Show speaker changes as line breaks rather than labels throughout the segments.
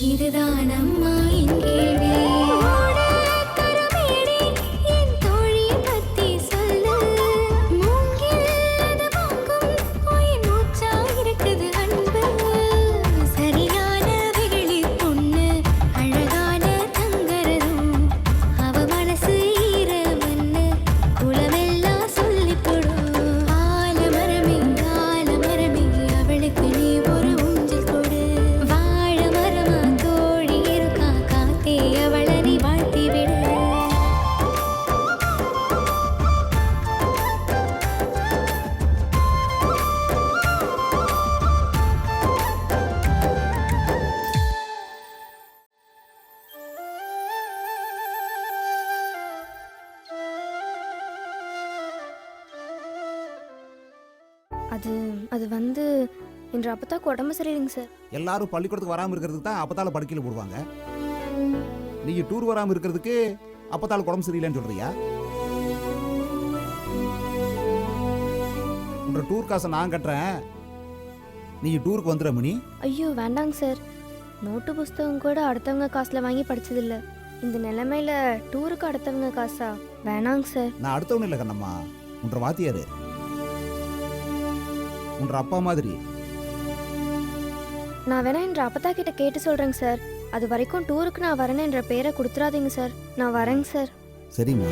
இதுதான் அம்மா என் கேள்வி. கரமேடி என் தோழி பத்தி சொல்லு. மூங்கில் அது வாங்கும் உயிர் மூச்சா இருக்குது அன்பு. சரியான வெகுளி பொண்ணு அழகான தங்கரதும். அவ மனசு ஈரமண்ணு குளமெல்லாம் சொல்லிக் கொடு. ஆலமரமே ஆலமரமே அவளுக்கு நீ ஒரு ஊஞ்சல் கொடு. வாழ மரமா தோழி இருக்கா காத்தே அவளை நீ வாழ்த்தி விடு.
அது அது வந்து என்ற அப்பத்தாக்கு உடம்பு சரியில்லைங்க சார்.
எல்லாரும் பள்ளிக்கூடத்துக்கு வராமல் இருக்கிறதுக்கு தான் அப்பத்தால படுக்கையில் போடுவாங்க. நீங்க டூர் வராமல் இருக்கிறதுக்கு அப்பத்தால உடம்பு சரியில்லைன்னு சொல்றியா? உன்ற டூர் காசை நான் கட்டுறேன், நீங்க டூருக்கு வந்துடுற மணி.
ஐயோ வேண்டாங்க சார். நோட்டு புஸ்தகம் கூட அடுத்தவங்க காசுல வாங்கி படிச்சதில்ல. இந்த நிலைமையில டூருக்கு அடுத்தவங்க காசா? வேணாங்க சார்.
நான் அடுத்தவனு இல்லை கண்ணம்மா, உன்ற வாத்தியாரு, உன்ற அப்பா மாதிரி.
நான் வேணா என்ற அப்பத்தா கிட்ட கேட்டு சொல்றேங்க சார். அது வரைக்கும் டூருக்கு நான் வரேன்னு என்ற பேரை கொடுத்துறாதீங்க சார். நான் வரேங்க சார்.
சரிம்மா.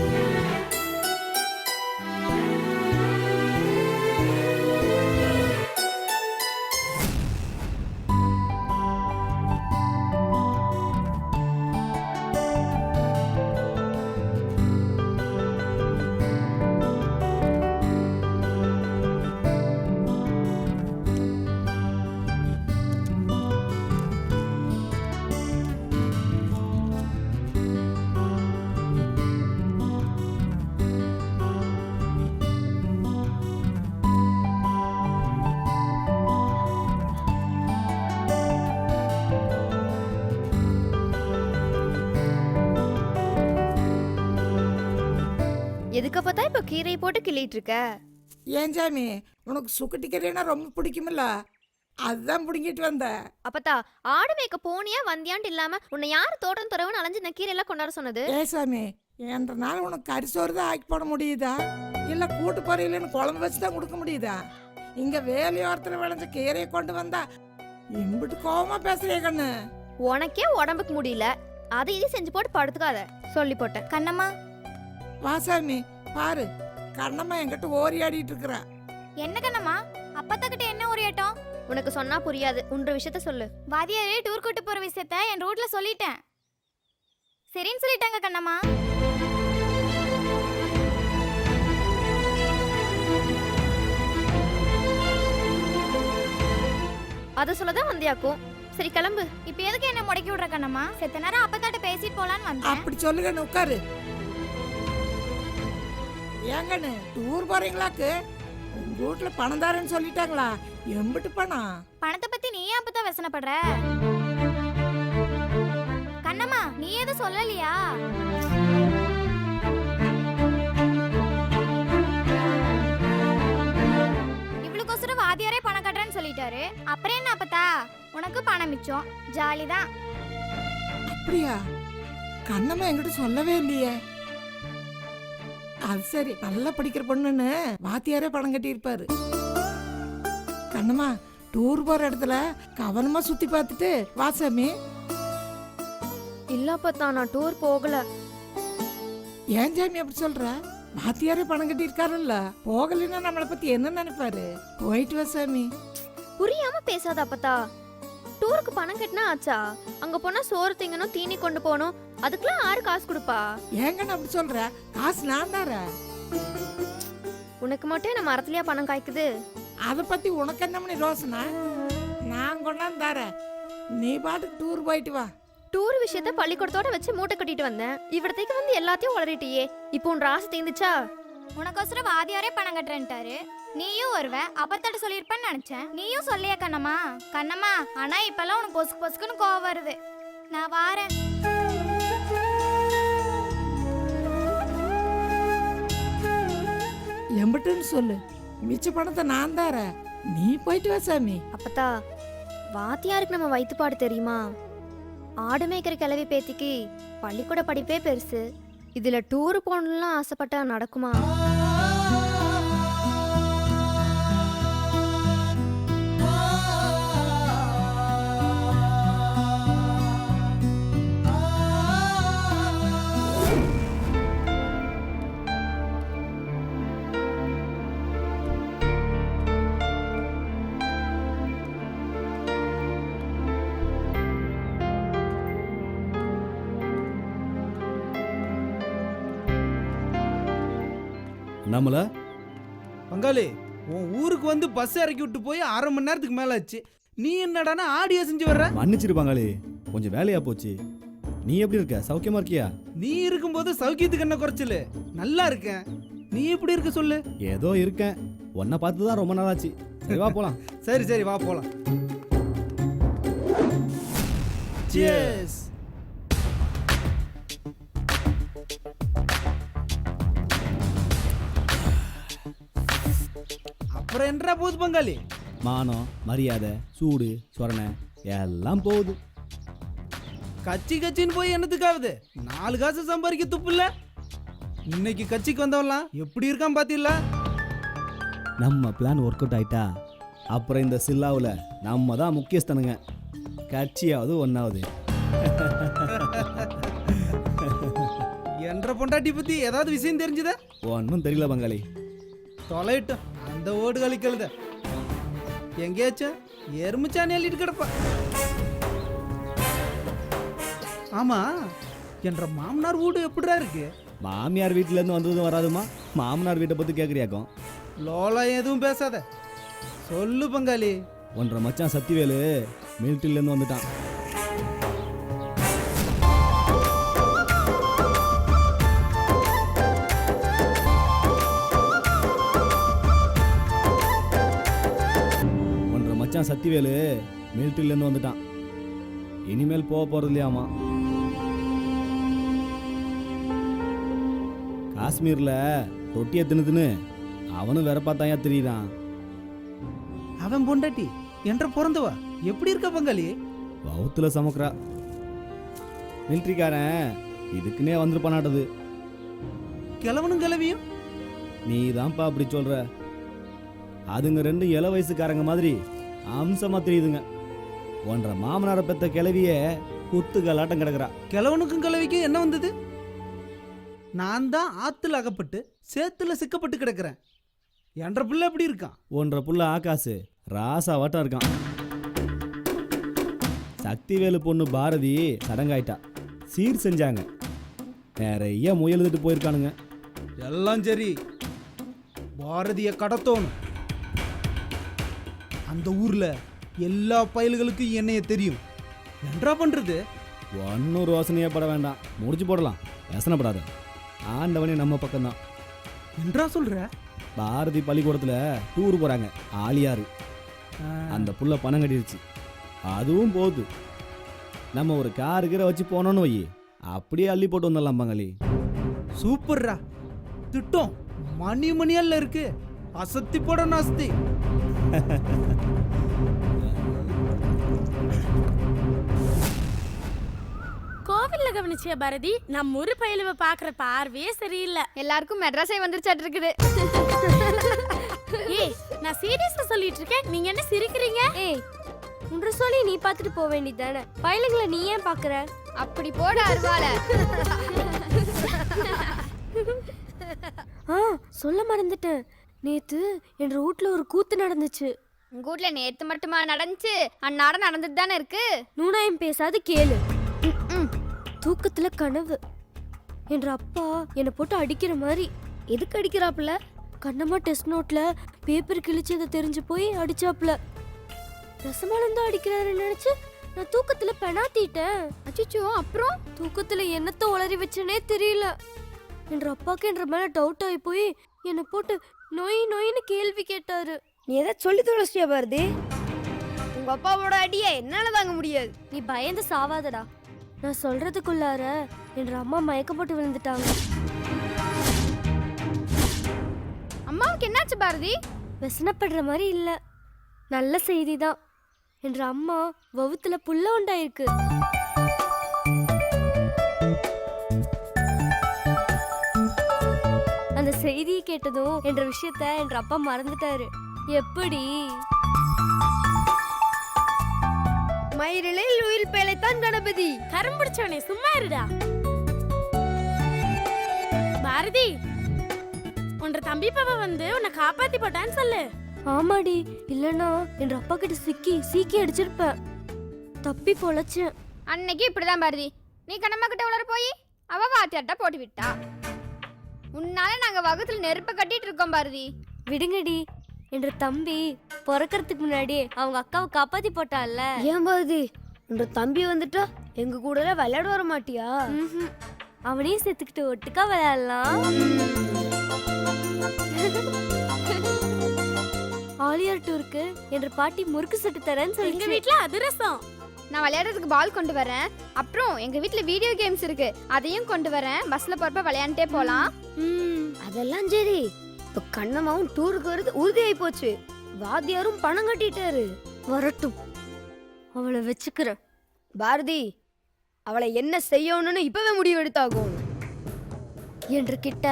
எதுக்கு பார்த்தா இப்ப கீரை போட்டு கிள்ளிட்டு இருக்க?
ஏன் சாமி, உனக்கு சுக்கட்டிக்கிறேன்னா ரொம்ப பிடிக்குமில்ல, அதுதான் பிடிங்கிட்டு வந்த.
அப்பத்தா ஆடு மேய்க்க போனியா வந்தியான்ட்டு இல்லாம உன்னை யார் தோட்டம் துறவுன்னு அலைஞ்சு இந்த கீரையெல்லாம் கொண்டாட சொன்னது?
ஏ சாமி, என்றனால உனக்கு கரிசோறு தான் ஆக்கி போட முடியுதா, இல்ல கூட்டு பொரியலன்னு குழம்பு வச்சு தான் கொடுக்க முடியுதா? இங்க வேலையோரத்துல விளைஞ்ச கீரையை கொண்டு வந்தா இம்பிட்டு கோவமா பேசுறிய கண்ணு.
உனக்கே உடம்புக்கு முடியல, அதை இது செஞ்சு போட்டு படுத்துக்காத சொல்லி போட்டேன்.
கண்ணம்மா,
வா சாமி, பாரு கண்ணம்மா என்கிட்ட ஓரியாடிட்டு இருக்கிறா.
என்ன கண்ணம்மா, அப்பத்தா கிட்ட என்ன ஒரு ஏட்டம்?
உனக்கு சொன்னா புரியாது, உன்ற விஷயத்த சொல்லு.
வாதியாரே டூர் கூட்டு போற விஷயத்த என் ரூட்ல சொல்லிட்டேன். சரின்னு சொல்லிட்டாங்க கண்ணம்மா.
அதை சொல்லதான் வந்தியாக்கும். சரி கிளம்பு.
இப்ப எதுக்கு என்ன முடக்கி விடுற கண்ணம்மா? செத்த நேரம் அப்பத்தாட்ட பேசிட்டு போலான்னு வந்தேன்.
அப்படி சொல்லுங்கன்னு உட்காரு. ஏங்கண்ணு டூர் போறீங்களாக்கு? உங்க வீட்டுல பணம் தாரேன்னு சொல்லிட்டாங்களா? எம்பிட்டு பணம்?
பணத்தை பத்தி நீ ஏன் அப்பதான் வசனப்படுற? கண்ணம்மா, நீ எதுவும் சொல்லலையா? இவளுக்கோசரம் வாதியாரே பணம் கட்டுறேன்னு சொல்லிட்டாரு. அப்புறம் என்ன அப்பத்தா, உனக்கு பணம் மிச்சம், ஜாலிதான்.
அப்படியா? கண்ணம்மா என்கிட்ட சொல்லவே இல்லையே. அது சரி, நல்லா படிக்கிற பொண்ணுன்னு வாத்தியாரே பணம் கட்டி இருப்பாரு. கண்ணம்மா, டூர் போற இடத்துல கவனமா சுத்தி பார்த்துட்டு வா சாமி.
இல்ல அப்பத்தா, நான் டூர் போகல.
ஏன் சாமி அப்படி சொல்ற? வாத்தியாரே பணம் கட்டி இருக்காருல்ல, போகலைன்னா நம்மளை பத்தி என்ன நினைப்பாரு? போயிட்டு வா சாமி.
புரியாம பேசாத அப்பத்தா. டூருக்கு பணம் கட்டினா ஆச்சா? அங்க போனா சோறு திங்கணும், தீனி கொண்டு போகணும், அதுக்கெல்லாம் யாரு காசு கொடுப்பா?
ஏங்கன்னு அப்படி சொல்ற? காசு நான் தரேன்.
உனக்கு மட்டும் என்ன மரத்துலயா பணம் காய்க்குது?
அதை பத்தி உனக்கு என்ன பண்ணி ரோசனா? நான் கொண்டாந்து தரேன், நீ பாட்டுக்கு டூர் போயிட்டு வா.
டூர் விஷயத்த பள்ளிக்கூடத்தோட வச்சு மூட்டை கட்டிட்டு வந்தேன். இவ்வளத்தைக்கு வந்து எல்லாத்தையும் உளறிட்டியே. இப்போ உன் ராசி தீந்துச்சா?
உனக்கோசரம் வாதியாரே பணம் கட்டுறேன்ட்டாரு. நீயும் வருவ, அப்பத்தாட்ட சொல்லியிருப்பேன்னு நினைச்சேன். நீயும் சொல்லியா கண்ணம்மா? கண்ணம்மா, ஆனா இப்பெல்லாம் உனக்கு பொசுக்கு பொசுக்குன்னு கோவம் வருது. நான் வாரேன்.
எம்பிட்டுன்னு சொல்லு, மிச்ச பணத்தை நான் தரேன், நீ போயிட்டு வா சாமி.
அப்பத்தா, வாத்தியாருக்கு நம்ம வயிற்றுப்பாடு தெரியுமா? ஆடு மேய்க்கிற கிளவி பேத்திக்கு பள்ளிக்கூட படிப்பே பெருசு, இதுல டூர் போகணும்லாம் ஆசைப்பட்டா நடக்குமா?
நம்மள
பங்காளி, உன் ஊருக்கு வந்து பஸ் இறக்கி விட்டு போய் 1/2 மணி நேரத்துக்கு மேல ஆச்சு. நீ என்னடானா ஆடியோ செஞ்சு வர்ற?
மன்னிச்சிரு பங்காளி, கொஞ்சம் வேலையா போச்சு. நீ எப்படி இருக்க? சௌக்கியமா இருக்கியா?
நீ இருக்கும்போது சௌக்கியத்துக்கு என்ன குறைச்சல்? நல்லா இருக்கேன். நீ எப்படி இருக்க சொல்லு.
ஏதோ இருக்கேன். உன்னை பார்த்து தான் ரொம்ப நாளாச்சு. சரி வா போலாம்.
சரி சரி வா போலாம். Cheers. அப்புறம் என்னடா போகுது பங்காளி?
மானம், மரியாதை, சூடு, சொரணை எல்லாம் போகுது.
கட்சி கட்சின்னு போய் என்னத்துக்காகுது? 4 காசு சம்பாதிக்க துப்பு இல்ல. இன்னைக்கு கட்சிக்கு வந்தவன்லாம் எப்படி இருக்கான் பாத்தீங்களா?
நம்ம பிளான் ஒர்க் அவுட் ஆயிட்டா அப்புறம் இந்த சில்லாவில் நம்ம தான் முக்கியஸ்தனுங்க. கட்சியாவது ஒன்றாவது.
என்ற பொண்டாட்டி பத்தி ஏதாவது விஷயம் தெரிஞ்சுதா?
ஒன்றும் தெரியல பங்காளி.
தொலைட்டும் அந்த ஓடு கழிக்கழுத. எங்கேயாச்சும் எருமிச்சானி அள்ளிட்டு கிடப்பா. ஆமா, என்ற மாமனார் வீடு எப்படிடா இருக்கு?
மாமியார் வீட்டிலேருந்து வந்ததும் வராதுமா. மாமனார் வீட்டை பற்றி கேட்குறியாக்கும்.
லோலா எதுவும் பேசாத, சொல்லு பங்காளி.
ஒன்றரை மச்சான் சத்திவேலு மிலிட்ரிலேருந்து வந்துட்டான். ஒன்றரை மச்சான் சத்திவேலு மிலிட்ரிலேருந்து வந்துட்டான். இனிமேல் போக போகிறது இல்லையாமா. காஷ்மீரில் ரொட்டியை தின்னு அவனும் வேற பார்த்தாயா தெரியுதான்.
அவன் பொண்டாட்டி என்ற பிறந்தவா எப்படி இருக்க பங்காளி?
வவுத்துல சமக்கிறா. மிலிட்ரிக்காரன் இதுக்குன்னே வந்துருப்பானாட்டது.
கிழவனும் கிளவியும்
நீ தான்ப்பா அப்படி சொல்ற. அதுங்க ரெண்டும் இள வயசுக்காரங்க மாதிரி அம்சமா தெரியுதுங்க. ஒன்றரை மாமனாரை பெத்த கிளவியே குத்து கலாட்டம் கிடக்குறா.
கிழவனுக்கும் கிளவிக்கும் என்ன வந்தது? நான் தான் ஆத்துல அகப்பட்டு சேத்துல சிக்கப்பட்டு கிடக்கிறேன். என்ற பிள்ளை எப்படி இருக்கான்?
ஒன்றரை புள்ள ஆகாசு ராசா வாட்டம் இருக்கான். சக்திவேலு பொண்ணு பாரதி சடங்காயிட்டா. சீர் செஞ்சாங்க. நிறைய முயலுதுட்டு போயிருக்கானுங்க.
எல்லாம் சரி, பாரதிய கடத்தோணும். அந்த ஊர்ல எல்லா பயல்களுக்கும் என்னைய தெரியும். என்றா பண்றது?
ஒன்னும் ரோசனையே பட வேண்டாம், முடிச்சு போடலாம். யோசனைப்படாத. ஆண்டவனே நம்ம பக்கம்தான்.
என்றா சொல்ற?
பாரதி பள்ளிக்கூடத்துல டூர் போறாங்க. ஆலியாரு. அந்த புள்ள பணம் கட்டிருச்சு. அதுவும் போகுது. நம்ம ஒரு காரு கீரை வச்சு போனோன்னு வை, அப்படியே அள்ளி போட்டு வந்துடலாம் பங்காளி.
சூப்பர்ரா, திட்டம் மணி மணியல்ல இருக்கு. அசத்தி போட நாஸ்தி.
கோவில்ல கவனிச்சியா பாரதி? நம்ம ஊரு பயிலுவ பாக்குற பார்வையே சரியில்லை.
எல்லாருக்கும் மெட்ராஸே வந்துருச்சாட்டு இருக்குது.
ஏய், நான் சீரியஸா சொல்லிட்டு இருக்கேன், நீங்க என்ன சிரிக்கிறீங்க?
ஏய், உன்ற சொல்லி நீ பார்த்துட்டு போக வேண்டியதானே, பயலுங்களை நீ ஏன் பாக்குற? அப்படி போட அருவால. சொல்ல மறந்துட்டேன். நேத்து என் வீட்ல ஒரு கூத்து நடந்துச்சு.
உங்க வீட்ல நேத்து மட்டுமா நடந்துச்சு? அந்நாடம் நடந்துட்டு தானே இருக்கு.
நூனாயம் பேசாது கேளு. தூக்கத்துல கனவு என்ற அப்பா என்னை போட்டு அடிக்கிற மாதிரி. எதுக்கு அடிக்கிறாப்புல? கண்ணம்மா டெஸ்ட் நோட்ல பேப்பர் கிழிச்சதை தெரிஞ்சு போய் அடிச்சாப்புல. ரசமானந்தா அடிக்கிறாருன்னு நினைச்சு நான் தூக்கத்துல பெனாத்திட்டேன். அச்சோ, அப்புறம் தூக்கத்துல என்னத்த உளறி வச்சனே தெரியல. என்ற அப்பாக்கு என்ற மேல டவுட் ஆகி போய் என்னை போட்டு நொய் நொயின்னு கேள்வி கேட்டாரு.
நீ எதை சொல்லி தொலைச்சியா பாரதி? உங்க அப்பாவோட அடியை என்னால தாங்க முடியாது.
நீ பயந்து சாவாதடா. நான் சொல்றதுக்குள்ளார என்ற அம்மா மயக்கம் போட்டு விழுந்துட்டாங்க.
அம்மாவுக்கு என்னாச்சு பாரதி?
வெசனப்படுற மாதிரி இல்ல, நல்ல செய்தி தான். என்ற அம்மா வவுத்துல புள்ள உண்டாயிருக்கு. செய்தியை கேட்டதும் என்ற விஷயத்த என்ற அப்பா மறந்துட்டாரு. எப்படி?
மயிரிழையில் உயிர் பிழைத்தான் கணபதி.
கரம் பிடிச்சவனே சும்மா இருடா. பாரதி, உன்ற தம்பி பாப்பா வந்து உன்னை காப்பாத்தி போட்டான்னு சொல்லு.
ஆமாடி, இல்லனா என்ற அப்பா கிட்ட சீக்கி அடிச்சிருப்பேன். தப்பி பொழைச்சேன்.
அன்னைக்கு இப்படிதான் பாரதி, நீ கண்ணம்மா கிட்ட உளர போய் அவ வாத்தியார்ட்ட போட்டு விட்டா. உன்னால நாங்க வகுத்துல நெருப்ப கட்டிட்டு இருக்கோம் பாரதி.
விடுங்கடி, என்ற தம்பி பிறக்கறதுக்கு முன்னாடி அவங்க அக்காவை காப்பாத்தி போட்டால.
ஏன் பாரதி, உன்ற தம்பி வந்துட்டா எங்க கூட விளையாட வர மாட்டியா?
அவனையும் சேர்த்துக்கிட்டு ஒட்டுக்கா விளையாடலாம். ஆலியார் டூருக்கு என்ற பாட்டி முறுக்கு சுட்டு தரேன்னு சொல்லி
எங்க வீட்ல அதிரசம்.
நான் விளையாடுறதுக்கு பால் கொண்டு வரேன். அப்புறம் எங்க வீட்ல வீடியோ கேம்ஸ் இருக்கு, அதையும் கொண்டு வரேன். பஸ்ல போறப்ப விளையாண்டே போலாம்.
அதெல்லாம் சரி, இப்ப கண்ணம்மாவும் டூருக்கு வருது உறுதியாயி போச்சு. வாத்தியாரும் பணம் கட்டிட்டாரு.
வரட்டும், அவளை வச்சுக்கிறேன்.
பாரதி, அவளை என்ன செய்யணும்னு இப்பவே முடிவு எடுத்தாகும்.
என்ற கிட்ட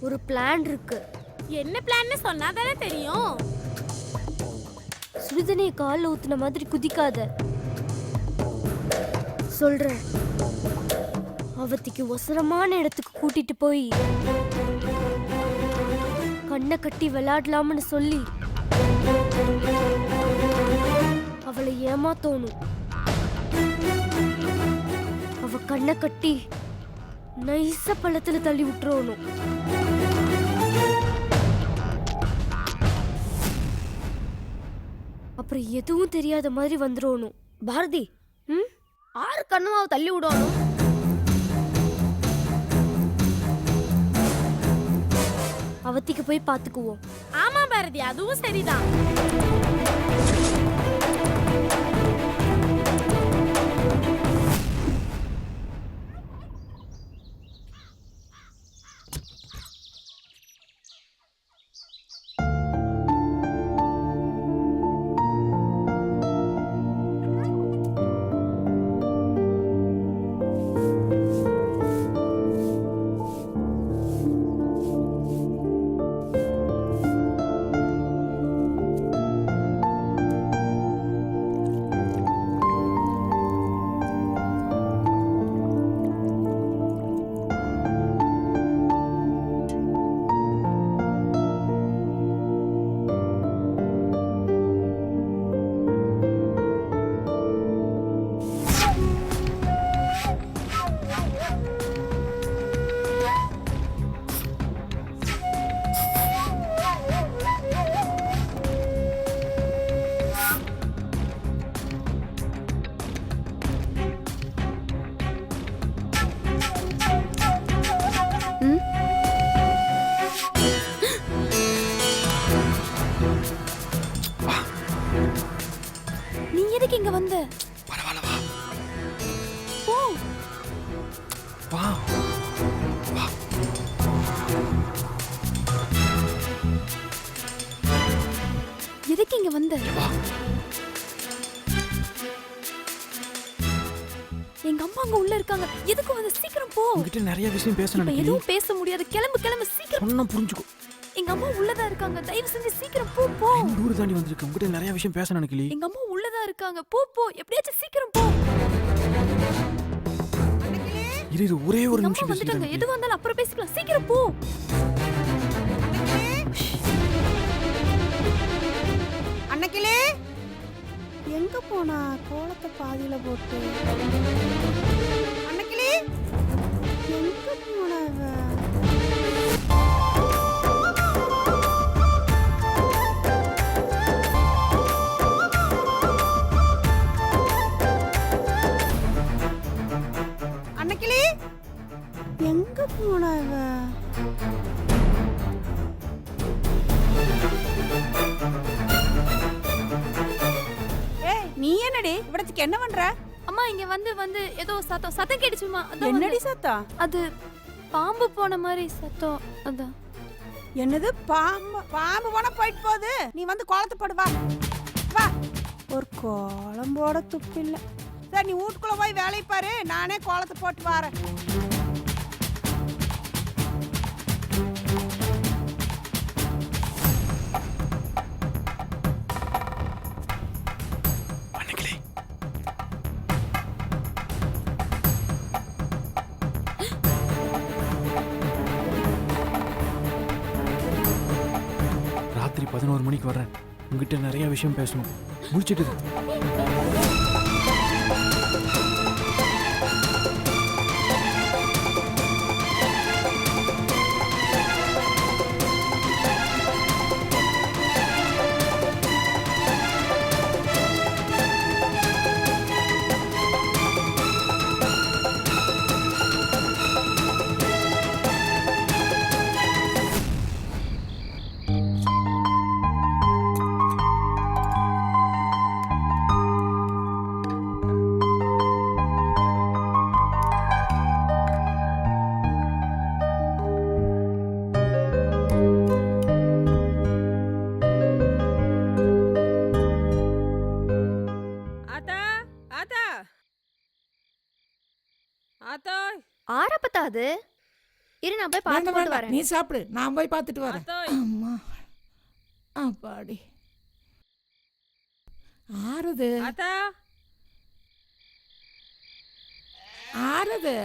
ஒரு பிளான் இருக்கு.
என்ன பிளான்னு சொன்னாதானே தெரியும்.
சுடுதண்ணியை காலில் ஊத்துன மாதிரி குதிக்காத. சொல்றேன், அவத்திக்கு ஒசரமான இடத்துக்கு கூட்டிட்டு போய் கண்ணை கட்டி விளையாடலாம்னு சொல்லி அவளை ஏமாத்தோணும். அவ கண்ணை கட்டி நைச பள்ளத்துல தள்ளி விட்டுறணும். அப்புறம் எதுவும் தெரியாத மாதிரி வந்துடணும்.
பாரதி, ஆறு கண்ணம்மாவை தள்ளி விடணும்.
அவத்திக்கு போய் பாத்துக்குவோம்.
ஆமா பாரதி, அதுவும் சரிதான்.
எதுக்கு இங்க வந்த?
பரவாயில்ல, வா வா.
எதுக்கு இங்க வந்த? எங்க அம்மா அங்க உள்ள இருக்காங்க. எதுக்கு வந்து? சீக்கிரம் போ.
உன்கிட்ட நிறைய விஷயம் பேசணும்.
எதுவும் பேச முடியாது. கிளம்பு சீக்கிரம்.
சொன்னா புரிஞ்சுக்கோ.
எங்க அம்மா உள்ளதா இருக்காங்க. தயவு செஞ்சு சீக்கிரம் போ.
தூர தாண்டி வந்திருக்க. உன்கிட்ட நிறைய விஷயம் பேச நினைக்கல.
எங்க அம்மா உள்ளதா இருக்காங்க. போ. எப்படியாச்சும் சீக்கிரம் போ.
இரு ஒரே ஒரு நிமிஷம்
வந்துட்டாங்க. எதுவா இருந்தாலும் அப்புறம் பேசிக்கலாம். சீக்கிரம் போ.
அன்னைக்கிலே
எங்க போனா? கோலத்தை பாதியில போட்டு.
அன்னைக்கிலே
எங்க போனவ?
அன்னைக்கிலே
எங்க போனவ?
நீ என்னடி இவடத்துக்கு என்ன பண்ற?
அம்மா இங்க வந்து ஏதோ சத்தம் கேட்டுச்சுமா.
என்னடி சத்தம்?
அது பாம்பு போன மாதிரி சத்தம். அதான்.
என்னது பாம்பு போனா போயிட்டு போகுது. நீ வந்து கோலத்தை போடு. வா. ஒரு கோலம் போட துப்பு இல்ல. சரி, நீ வீட்டுக்குள்ள போய் வேலையை பாரு. நானே கோலத்தை போட்டு வரேன்.
11 மணிக்கு வர்றேன். உங்ககிட்ட நிறைய விஷயம் பேசணும். முடிச்சிட்டு இரு.
ஆத்தா ஆத்தா ஆத்தா
ஆரப்பத்தா அது? இரு நான் போய் பார்த்து
வேண்டாம்
கொண்டு
வேண்டாம்,
வரேன்.
நீ சாப்பிடு, நான் போய் பார்த்துட்டு வரேன்.
ஆத்தோய்.
அம்மா அப்பாடி. ஆறுது
ஆத்தா
ஆறுது.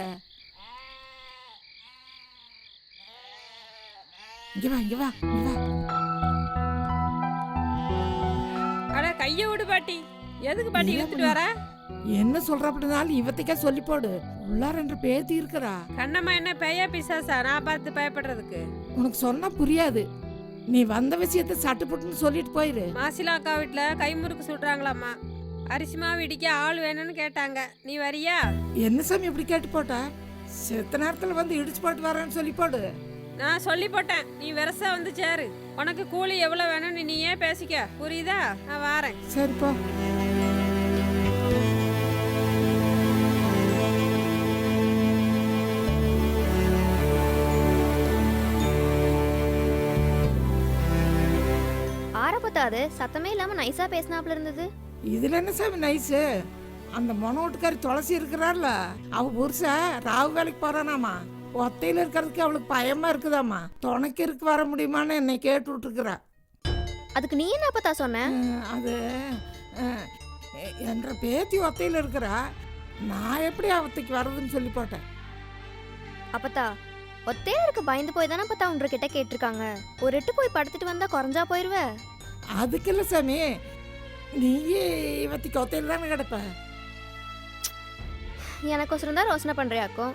இங்க வா இங்க வா இங்க வா.
அட கைய விடு பாட்டி. எதுக்கு பாட்டி இழுத்துட்டு வர?
என்ன சொல்ற அப்படினாலும் இவத்தைக்கே சொல்லி போடு. உள்ளார 2 பேத்தி இருக்கிறா.
கண்ணம்மா என்ன பேயா பிசாசா நான் பார்த்து பயப்படுறதுக்கு?
உனக்கு சொன்னா புரியாது. நீ வந்த விஷயத்தை சட்டுப்புட்டுன்னு சொல்லிட்டு போயிரு.
மாசிலா அக்கா வீட்டில் கைமுறுக்கு சுடுறாங்களாம்மா. அரிசி மாவு இடிக்க ஆள் வேணும்னு கேட்டாங்க. நீ வரியா?
என்ன சாமி இப்படி கேட்டு போட்டா? செத்த நேரத்துல வந்து இடிச்சு போட்டு வரேன்னு சொல்லி போடு.
நான் சொல்லி போட்டேன். நீ வெரசா வந்து சேரு. உனக்கு கூலி எவ்வளோ வேணும்னு நீயே பேசிக்க. புரியுதா? நான் வாரேன்.
சரிப்பா.
ஆரப்பத்தா அது? சத்தமே இல்லாம நைஸா பேசினாப்ல இருந்தது.
இதுல என்ன சாமி நைஸு? அந்த மொன வீட்டுக்காரி துளசி இருக்கிறாள்ல, அவ புருஷன் ராவு வேலைக்கு போறானாமா. ஒத்தையில இருக்கிறதுக்கு அவளுக்கு பயமா இருக்குதாம்மா. துணைக்கு இருக்கு வர முடியுமான்னு என்னை கேட்டு விட்டுருக்குறா.
அதுக்கு நீ என்ன அப்பத்தா சொன்ன?
அது என்ற பேத்தி ஒத்தையில இருக்கிறா. நான் எப்படி அவத்தைக்கு வர்றதுன்னு சொல்லி போட்டேன்.
அப்பத்தா ஒத்தையா இருக்க பயந்து போய் தானே அப்பத்தா உன்கிட்ட கேட்டிருக்காங்க. ஒரு எட்டு போய் படுத்துட்டு வந்தா குறைஞ்சா போயிருவ.
அதுக்கு இல்லை சாமி, நீயே இவத்திக்கு ஒத்தையில தானே கிடப்ப.
எனக்கோசரம் தான் ரோசனை பண்றியாக்கும்.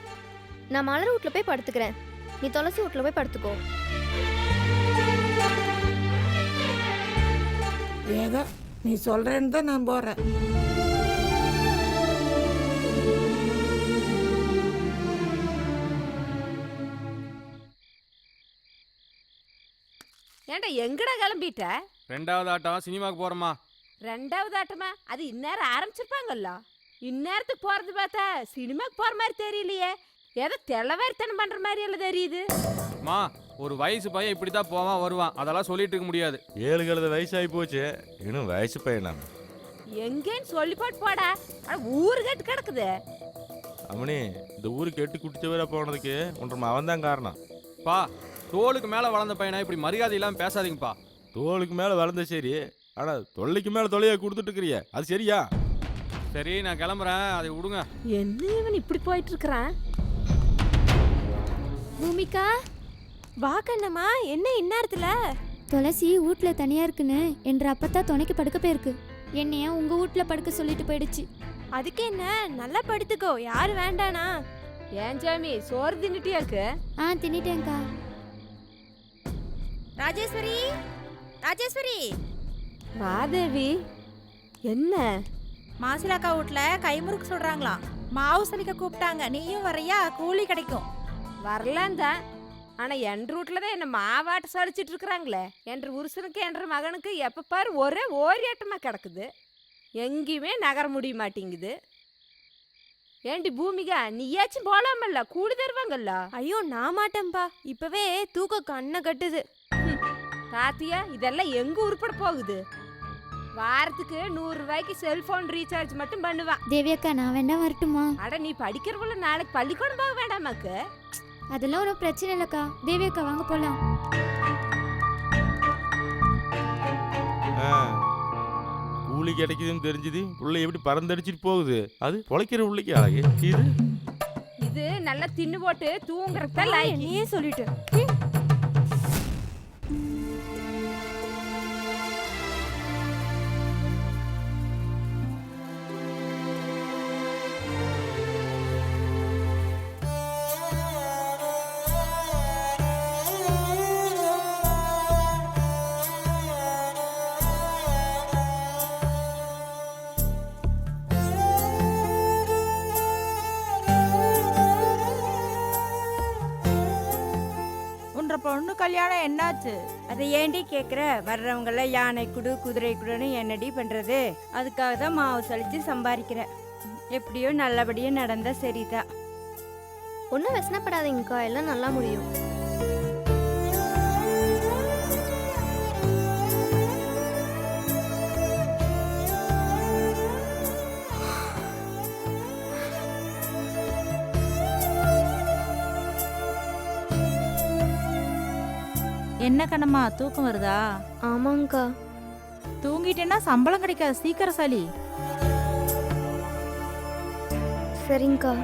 நான் மலர் வீட்டில் போய் படுத்துக்கிறேன், நீ துளசி வீட்டில் போய் படுத்துக்கோ.
ஏதோ நீ சொல்றேன்னு தான் நான் போறேன்.
ஏண்டா எங்கடா கிளம்பிட்ட?
2வது ஆட்டம் சினிமாக்கு போறோமா?
2வது ஆட்டமா? அது இந்நேரம் ஆரம்பிச்சிருப்பாங்கல்ல. இந்நேரத்துக்கு போறது பார்த்தா சினிமாக்கு போற மாதிரி தெரியலையே. ஏதோ தெளவேர்த்தனம் பண்ற மாதிரி எல்லாம் தெரியுது.
மா, ஒரு வயசு பையன் இப்படி தான் போவான் வருவான், அதெல்லாம் சொல்லிட்டு இருக்க முடியாது.
7 வயசாகி போச்சு, இன்னும் வயசு பையனா?
எங்கேன்னு சொல்லி போட்டு போடா. ஊரு கட்டு கிடக்குது.
அவனே, இந்த ஊருக்கு எட்டு குட்டிச்சவரா போனதுக்கு ஒன்றும் அவன் தான் காரணம்.
பா, தோளுக்கு மேல வளர்ந்த பையனா இப்படி மரியாதை இல்லாம பேசாதீங்கப்பா.
தோளுக்கு மேலே வளர்ந்த சரி, ஆனா தொல்லைக்கு மேலே தொலையா கொடுத்துட்டு இருக்கிறிய, அது சரியா?
சரி, நான் கிளம்புறேன், அதை விடுங்க.
என்ன இவன் இப்படி போயிட்டு இருக்கிறான்?
பூமிகா
வா கண்ணம்மா, என்ன இந்நேரத்துல?
துளசி வீட்டில் தனியா இருக்குன்னு என்ற அப்பத்தா துணைக்கு படுக்க போயிருக்கு. என்னைய உங்க வீட்டில் படுக்க சொல்லிட்டு போயிடுச்சு.
அதுக்கு என்ன, நல்லா படுத்துக்கோ, யாரு வேண்டானா?
ஏன் சாமி சோறு தின்னுட்டியாக்கு?
தின்னிட்டேங்க்கா.
ராஜேஸ்வரி, ராஜேஸ்வரி.
வாதேவி, என்ன?
மாசிலாக்கா வீட்ல கைமுறுக்கு சொல்றாங்களாம். மாவு சலிக்க கூப்பிட்டாங்க. நீயும் வரையா? கூலி கிடைக்கும்.
வரலாம் தான். ஆனா என் ரூட்ல தான் என்ன மாவாட்டு சலிச்சிட்டு இருக்கிறாங்களே. என்ற உருசனுக்கு என்ற மகனுக்கு எப்ப பாரு ஒரே ஓரியாட்டமா கிடக்குது. எங்கேயுமே நகர முடிய மாட்டேங்குது. ஏண்டி பூமிகா, நீயாச்சும் போலாமல்ல, கூடி தருவாங்கல்ல.
ஐயோ நான் மாட்டேன்பா, இப்பவே தூக்க கண்ணை கட்டுது.
பாத்தியா, இதெல்லாம் எங்க உருப்பட போகுது? வாரத்துக்கு 100 ரூபாய்க்கு செல்போன் ரீசார்ஜ் மட்டும் பண்ணுவான்.
தேவி அக்கா, நான் வேணா வரட்டுமா?
அட, நீ படிக்கிறவள நாளைக்கு பள்ளிக்கூடம் போக வேண்டாமாக்கு?
அதெல்லாம் ஒரு பிரச்சனை இல்லக்கா. தேவி அக்கா வாங்க போலாம்.
கூலி கிடைக்குதுன்னு தெரிஞ்சுது, உள்ள எப்படி பறந்தடிச்சிட்டு போகுது. அது பொழைக்கிற உள்ளிக்கு அழகு.
இது நல்லா தின்னு போட்டு தூங்குறத லாய்க்கு.
நீயே சொல்லிட்டு. கல்யாணம் என்னாச்சு?
அதை ஏண்டி கேட்குற? வர்றவங்கள யானை குடு குதிரை குடுன்னு என்னடி பண்ணுறது? அதுக்காக தான் மாவு சலிச்சு சம்பாதிக்கிறேன். எப்படியோ நல்லபடியாக நடந்தா சரிதான்.
ஒன்றும் வெசனப்படாதீங்கக்கா, எல்லாம் நல்லா முடியும்.
என்ன கண்ணம்மா, தூக்கம் வருதா?
ஆமாங்கக்கா.
தூங்கிட்டேன்னா சம்பளம் கிடைக்காது, சீக்கிரம் சளி.
சரிங்கக்கா.